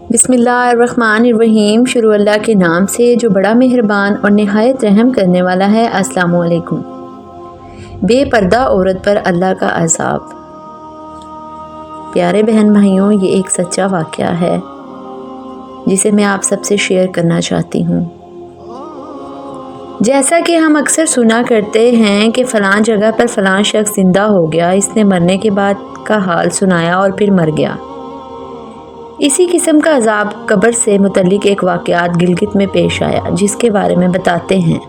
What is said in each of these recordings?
بسم اللہ الرحمن الرحیم۔ شروع اللہ کے نام سے جو بڑا مہربان اور نہایت رحم کرنے والا ہے۔ السلام علیکم۔ بے پردہ عورت پر اللہ کا عذاب۔ پیارے بہن بھائیوں، یہ ایک سچا واقعہ ہے جسے میں آپ سب سے شیئر کرنا چاہتی ہوں۔ جیسا کہ ہم اکثر سنا کرتے ہیں کہ فلاں جگہ پر فلاں شخص زندہ ہو گیا، اس نے مرنے کے بعد کا حال سنایا اور پھر مر گیا۔ اسی قسم کا عذاب قبر سے متعلق ایک واقعات گلگت میں پیش آیا، جس کے بارے میں بتاتے ہیں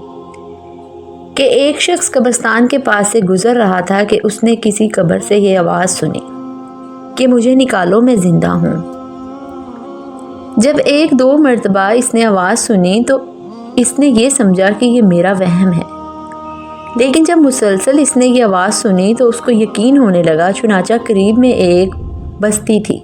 کہ ایک شخص قبرستان کے پاس سے گزر رہا تھا کہ اس نے کسی قبر سے یہ آواز سنی کہ مجھے نکالو، میں زندہ ہوں۔ جب ایک دو مرتبہ اس نے آواز سنی تو اس نے یہ سمجھا کہ یہ میرا وہم ہے، لیکن جب مسلسل اس نے یہ آواز سنی تو اس کو یقین ہونے لگا۔ چنانچہ قریب میں ایک بستی تھی،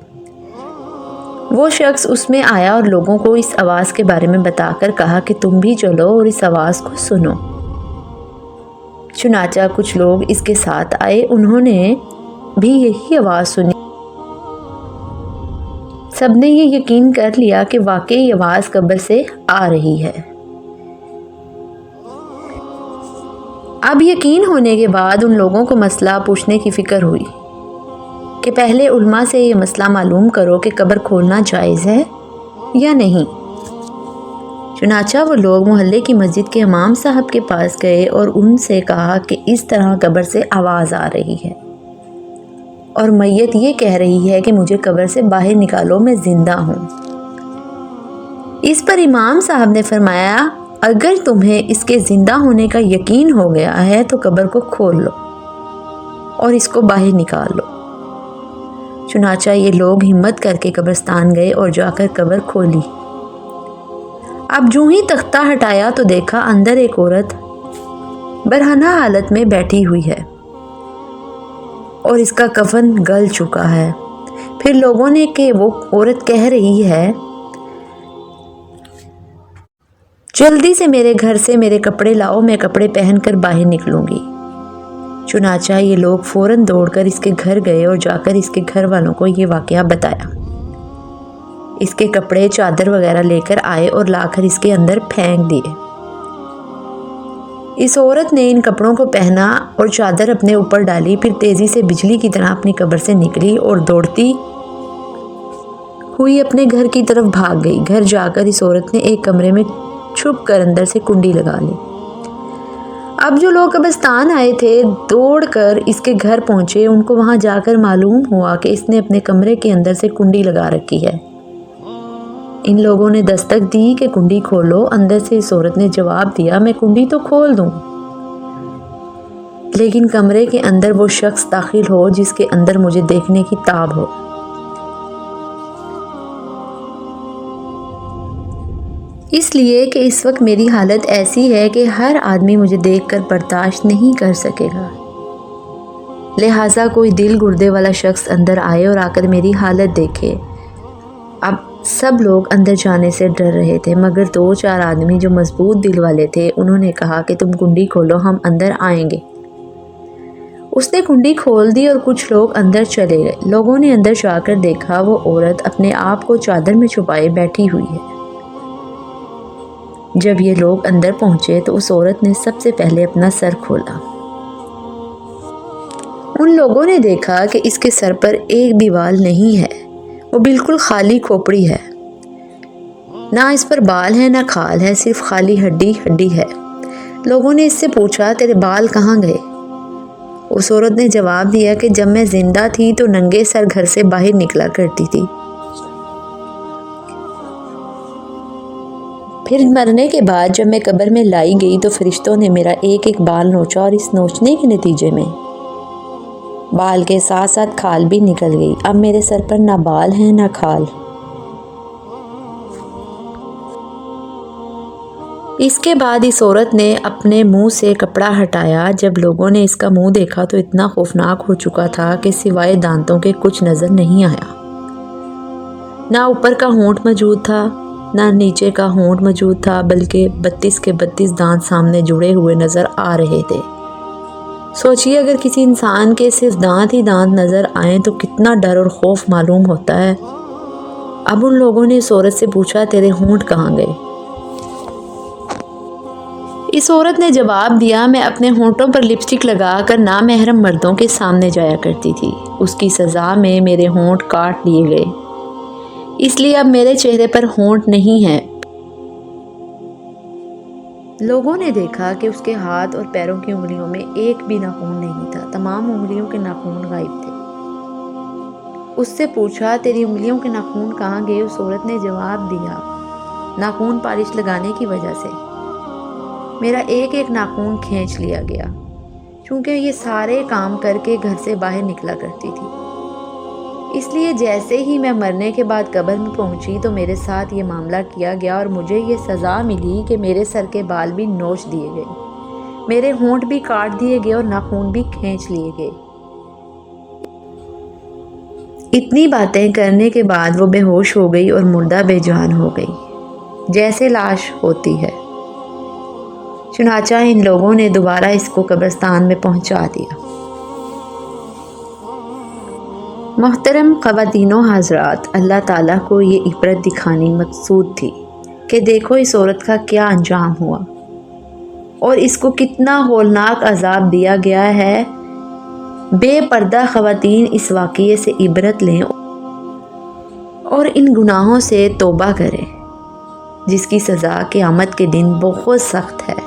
وہ شخص اس میں آیا اور لوگوں کو اس آواز کے بارے میں بتا کر کہا کہ تم بھی چلو اور اس آواز کو سنو۔ چنانچہ کچھ لوگ اس کے ساتھ آئے، انہوں نے بھی یہی آواز سنی۔ سب نے یہ یقین کر لیا کہ واقعی یہ آواز قبر سے آ رہی ہے۔ اب یقین ہونے کے بعد ان لوگوں کو مسئلہ پوچھنے کی فکر ہوئی کہ پہلے علماء سے یہ مسئلہ معلوم کرو کہ قبر کھولنا جائز ہے یا نہیں۔ چنانچہ وہ لوگ محلے کی مسجد کے امام صاحب کے پاس گئے اور ان سے کہا کہ اس طرح قبر سے آواز آ رہی ہے اور میت یہ کہہ رہی ہے کہ مجھے قبر سے باہر نکالو، میں زندہ ہوں۔ اس پر امام صاحب نے فرمایا، اگر تمہیں اس کے زندہ ہونے کا یقین ہو گیا ہے تو قبر کو کھول لو اور اس کو باہر نکال لو۔ چنانچہ یہ لوگ ہمت کر کے قبرستان گئے اور جا کر قبر کھولی۔ اب جو ہی تختہ ہٹایا تو دیکھا اندر ایک عورت برہنہ حالت میں بیٹھی ہوئی ہے اور اس کا کفن گل چکا ہے۔ پھر لوگوں نے کہ وہ عورت کہہ رہی ہے، جلدی سے میرے گھر سے میرے کپڑے لاؤ، میں کپڑے پہن کر باہر نکلوں گی۔ چنانچہ یہ لوگ فوراً دوڑ کر اس کے گھر گئے اور جا کر اس کے گھر والوں کو یہ واقعہ بتایا۔ اس کے کپڑے چادر وغیرہ لے کر آئے اور لا کر اس کے اندر پھینک دیے۔ اس عورت نے ان کپڑوں کو پہنا اور چادر اپنے اوپر ڈالی، پھر تیزی سے بجلی کی طرح اپنی قبر سے نکلی اور دوڑتی ہوئی اپنے گھر کی طرف بھاگ گئی۔ گھر جا کر اس عورت نے ایک کمرے میں چھپ کر اندر سے کنڈی لگا لی۔ اب جو لوگ قبرستان آئے تھے دوڑ کر اس کے گھر پہنچے، ان کو وہاں جا کر معلوم ہوا کہ اس نے اپنے کمرے کے اندر سے کنڈی لگا رکھی ہے۔ ان لوگوں نے دستک دی کہ کنڈی کھولو۔ اندر سے اس عورت نے جواب دیا، میں کنڈی تو کھول دوں، لیکن کمرے کے اندر وہ شخص داخل ہو جس کے اندر مجھے دیکھنے کی تاب ہو۔ اس لیے کہ اس وقت میری حالت ایسی ہے کہ ہر آدمی مجھے دیکھ کر برداشت نہیں کر سکے گا، لہٰذا کوئی دل گردے والا شخص اندر آئے اور آ کر میری حالت دیکھے۔ اب سب لوگ اندر جانے سے ڈر رہے تھے، مگر دو چار آدمی جو مضبوط دل والے تھے انہوں نے کہا کہ تم کنڈی کھولو، ہم اندر آئیں گے۔ اس نے کنڈی کھول دی اور کچھ لوگ اندر چلے گئے۔ لوگوں نے اندر جا کر دیکھا وہ عورت اپنے آپ کو چادر میں چھپائے بیٹھی ہوئی ہے۔ جب یہ لوگ اندر پہنچے تو اس عورت نے سب سے پہلے اپنا سر کھولا۔ ان لوگوں نے دیکھا کہ اس کے سر پر ایک بھی بال نہیں ہے، وہ بالکل خالی کھوپڑی ہے، نہ اس پر بال ہے نہ کھال ہے، صرف خالی ہڈی ہڈی ہے۔ لوگوں نے اس سے پوچھا، تیرے بال کہاں گئے؟ اس عورت نے جواب دیا کہ جب میں زندہ تھی تو ننگے سر گھر سے باہر نکلا کرتی تھی، پھر مرنے کے بعد جب میں قبر میں لائی گئی تو فرشتوں نے میرا ایک ایک بال نوچا اور اس نوچنے کے نتیجے میں بال کے ساتھ ساتھ کھال بھی نکل گئی۔ اب میرے سر پر نہ بال ہیں نہ کھال۔ اس کے بعد اس عورت نے اپنے منہ سے کپڑا ہٹایا۔ جب لوگوں نے اس کا منہ دیکھا تو اتنا خوفناک ہو چکا تھا کہ سوائے دانتوں کے کچھ نظر نہیں آیا۔ نہ اوپر کا ہونٹ موجود تھا نہ نیچے کا ہونٹ موجود تھا، بلکہ 32 کے 32 دانت سامنے جڑے ہوئے نظر آ رہے تھے۔ سوچیے اگر کسی انسان کے صرف دانت ہی دانت نظر آئیں تو کتنا ڈر اور خوف معلوم ہوتا ہے۔ اب ان لوگوں نے اس عورت سے پوچھا تیرے ہونٹ کہاں گئے؟ اس عورت نے جواب دیا میں اپنے ہونٹوں پر لپسٹک لگا کر نامحرم مردوں کے سامنے جایا کرتی تھی، اس کی سزا میں میرے ہونٹ کاٹ لیے گئے، اس لیے اب میرے چہرے پر ہونٹ نہیں ہے۔ لوگوں نے دیکھا کہ اس کے ہاتھ اور پیروں کی انگلیوں میں ایک بھی ناخن نہیں تھا، تمام انگلیوں کے ناخن غائب تھے۔ اس سے پوچھا تیری انگلیوں کے ناخن کہاں گئے؟ اس عورت نے جواب دیا ناخن پالش لگانے کی وجہ سے میرا ایک ایک ناخن کھینچ لیا گیا، چونکہ یہ سارے کام کر کے گھر سے باہر نکلا کرتی تھی، اس لیے جیسے ہی میں مرنے کے بعد قبر میں پہنچی تو میرے ساتھ یہ معاملہ کیا گیا اور مجھے یہ سزا ملی کہ میرے سر کے بال بھی نوچ دیے گئے، میرے ہونٹ بھی کاٹ دیے گئے اور ناخن بھی کھینچ لیے گئے۔ اتنی باتیں کرنے کے بعد وہ بے ہوش ہو گئی اور مردہ بے جان ہو گئی، جیسے لاش ہوتی ہے۔ چنانچہ ان لوگوں نے دوبارہ اس کو قبرستان میں پہنچا دیا۔ محترم خواتین و حضرات، اللہ تعالیٰ کو یہ عبرت دکھانی مقصود تھی کہ دیکھو اس عورت کا کیا انجام ہوا اور اس کو کتنا ہولناک عذاب دیا گیا ہے۔ بے پردہ خواتین اس واقعے سے عبرت لیں اور ان گناہوں سے توبہ کریں، جس کی سزا قیامت کے دن بہت سخت ہے۔